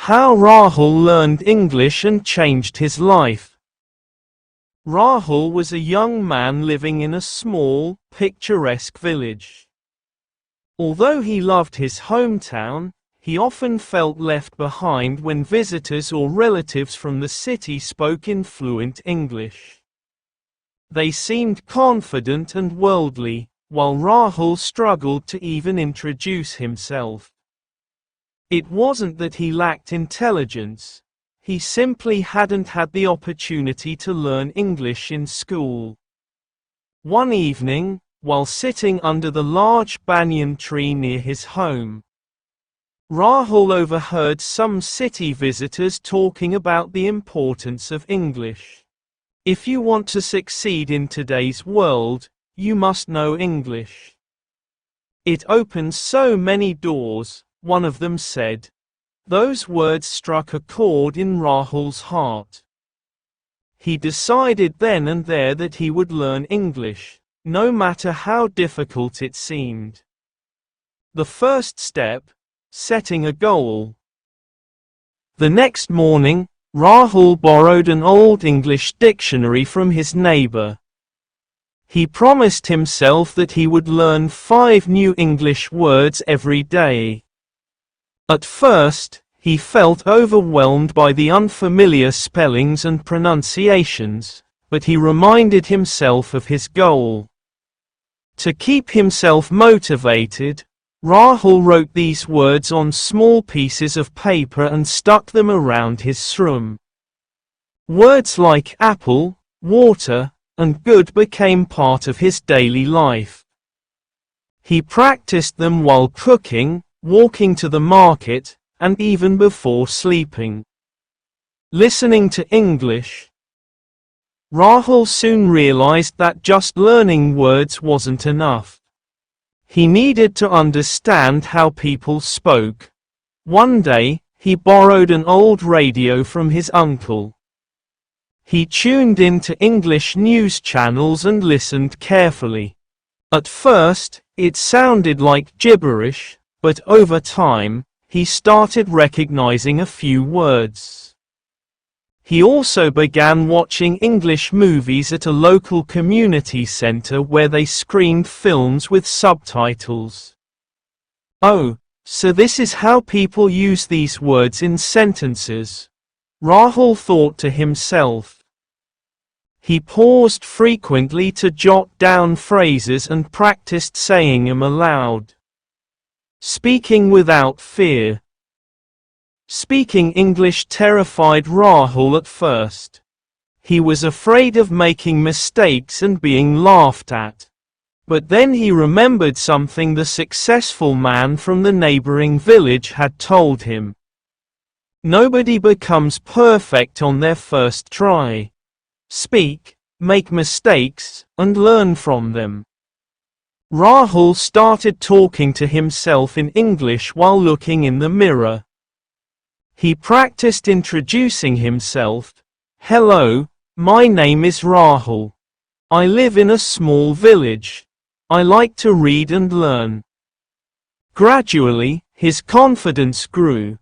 How Rahul learned English and changed his life. Rahul was a young man living in a small, picturesque village. Although he loved his hometown, he often felt left behind when visitors or relatives from the city spoke in fluent English. They seemed confident and worldly, while Rahul struggled to even introduce himself. It wasn't that he lacked intelligence, he simply hadn't had the opportunity to learn English in school. One evening, while sitting under the large banyan tree near his home, Rahul overheard some city visitors talking about the importance of English. If you want to succeed in today's world, you must know English. It opens so many doors, one of them said. Those words struck a chord in Rahul's heart. He decided then and there that he would learn English, no matter how difficult it seemed. The first step: setting a goal. The next morning, Rahul borrowed an old English dictionary from his neighbor. He promised himself that he would learn 5 new English words every day. At first, he felt overwhelmed by the unfamiliar spellings and pronunciations, but he reminded himself of his goal. To keep himself motivated, Rahul wrote these words on small pieces of paper and stuck them around his room. Words like apple, water, and good became part of his daily life. He practiced them while cooking, walking to the market, and even before sleeping. Listening to English. Rahul soon realized that just learning words wasn't enough. He needed to understand how people spoke. One day, he borrowed an old radio from his uncle. He tuned into English news channels and listened carefully. At first, it sounded like gibberish, but over time, he started recognizing a few words. He also began watching English movies at a local community center where they screened films with subtitles. Oh, so this is how people use these words in sentences, Rahul thought to himself. He paused frequently to jot down phrases and practiced saying them aloud. Speaking without fear. Speaking English terrified Rahul at first. He was afraid of making mistakes and being laughed at. But then he remembered something the successful man from the neighboring village had told him. Nobody becomes perfect on their first try. Speak, make mistakes, and learn from them. Rahul started talking to himself in English while looking in the mirror. He practiced introducing himself. Hello, my name is Rahul. I live in a small village. I like to read and learn. Gradually, his confidence grew.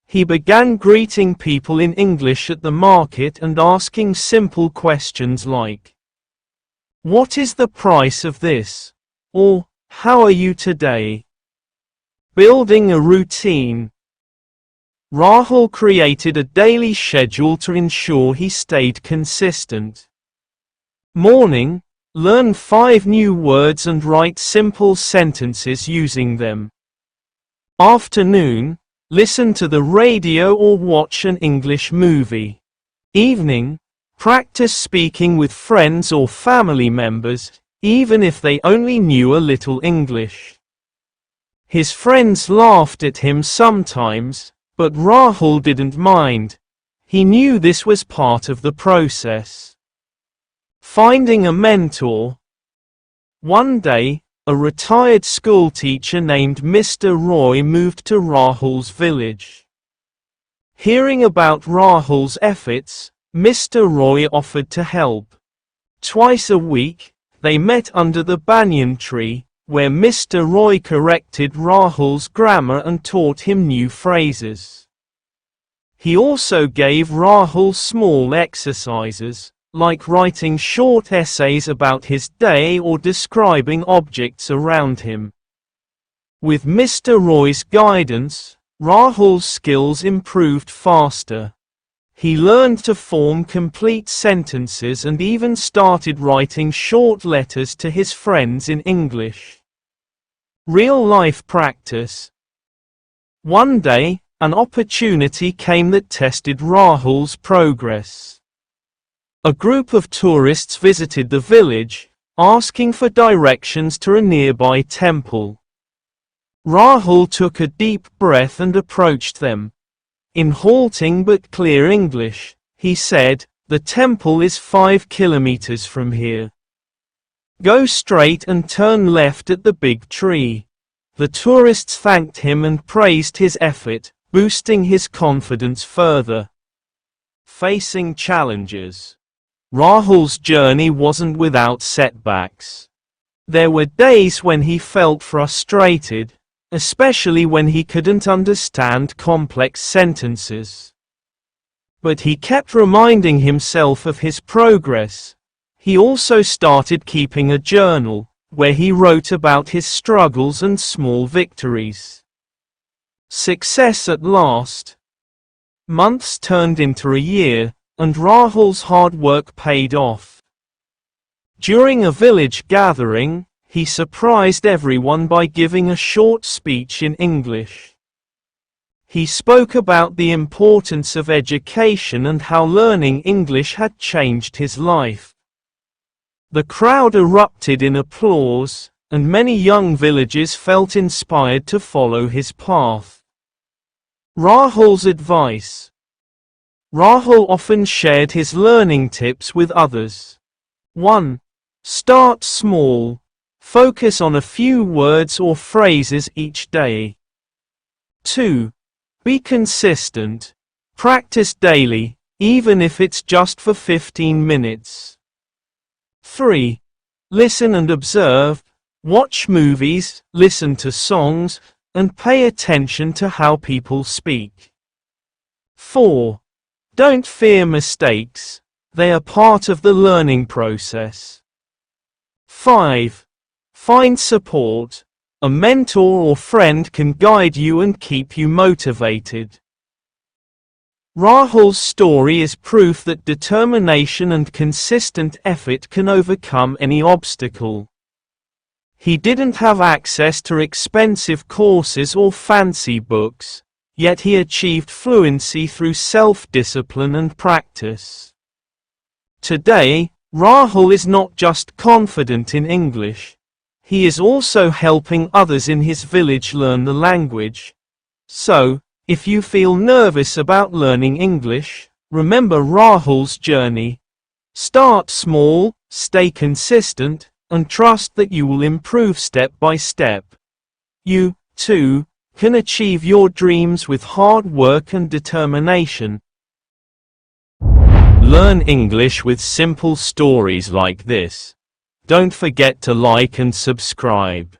He began greeting people in English at the market and asking simple questions like, "What is the price of this?" or "How are you today?" Building a routine. Rahul created a daily schedule to ensure he stayed consistent. Morning, learn 5 new words and write simple sentences using them. Afternoon, listen to the radio or watch an English movie. Evening, practice speaking with friends or family members, even if they only knew a little English. His friends laughed at him sometimes, but Rahul didn't mind. He knew this was part of the process. Finding a mentor. One day, a retired schoolteacher named Mr. Roy moved to Rahul's village. Hearing about Rahul's efforts, Mr. Roy offered to help. Twice a week, they met under the banyan tree, where Mr. Roy corrected Rahul's grammar and taught him new phrases. He also gave Rahul small exercises, like writing short essays about his day or describing objects around him. With Mr. Roy's guidance, Rahul's skills improved faster. He learned to form complete sentences and even started writing short letters to his friends in English. Real-life practice. One day, an opportunity came that tested Rahul's progress. A group of tourists visited the village, asking for directions to a nearby temple. Rahul took a deep breath and approached them. In halting but clear English, he said, "The temple is 5 kilometers from here. Go straight and turn left at the big tree." The tourists thanked him and praised his effort, boosting his confidence further. Facing challenges. Rahul's journey wasn't without setbacks. There were days when he felt frustrated, especially when he couldn't understand complex sentences. But he kept reminding himself of his progress. He also started keeping a journal, where he wrote about his struggles and small victories. Success at last. Months turned into a year, and Rahul's hard work paid off. During a village gathering, he surprised everyone by giving a short speech in English. He spoke about the importance of education and how learning English had changed his life. The crowd erupted in applause, and many young villagers felt inspired to follow his path. Rahul's advice. Rahul often shared his learning tips with others. 1. Start small. Focus on a few words or phrases each day. 2. Be consistent. Practice daily, even if it's just for 15 minutes. 3. Listen and observe. Watch movies, listen to songs, and pay attention to how people speak. 4. Don't fear mistakes. They are part of the learning process. 5. Find support. A mentor or friend can guide you and keep you motivated. Rahul's story is proof that determination and consistent effort can overcome any obstacle. He didn't have access to expensive courses or fancy books, yet he achieved fluency through self-discipline and practice. Today, Rahul is not just confident in English. He is also helping others in his village learn the language. So, if you feel nervous about learning English, remember Rahul's journey. Start small, stay consistent, and trust that you will improve step by step. You, too, can achieve your dreams with hard work and determination. Learn English with simple stories like this. Don't forget to like and subscribe.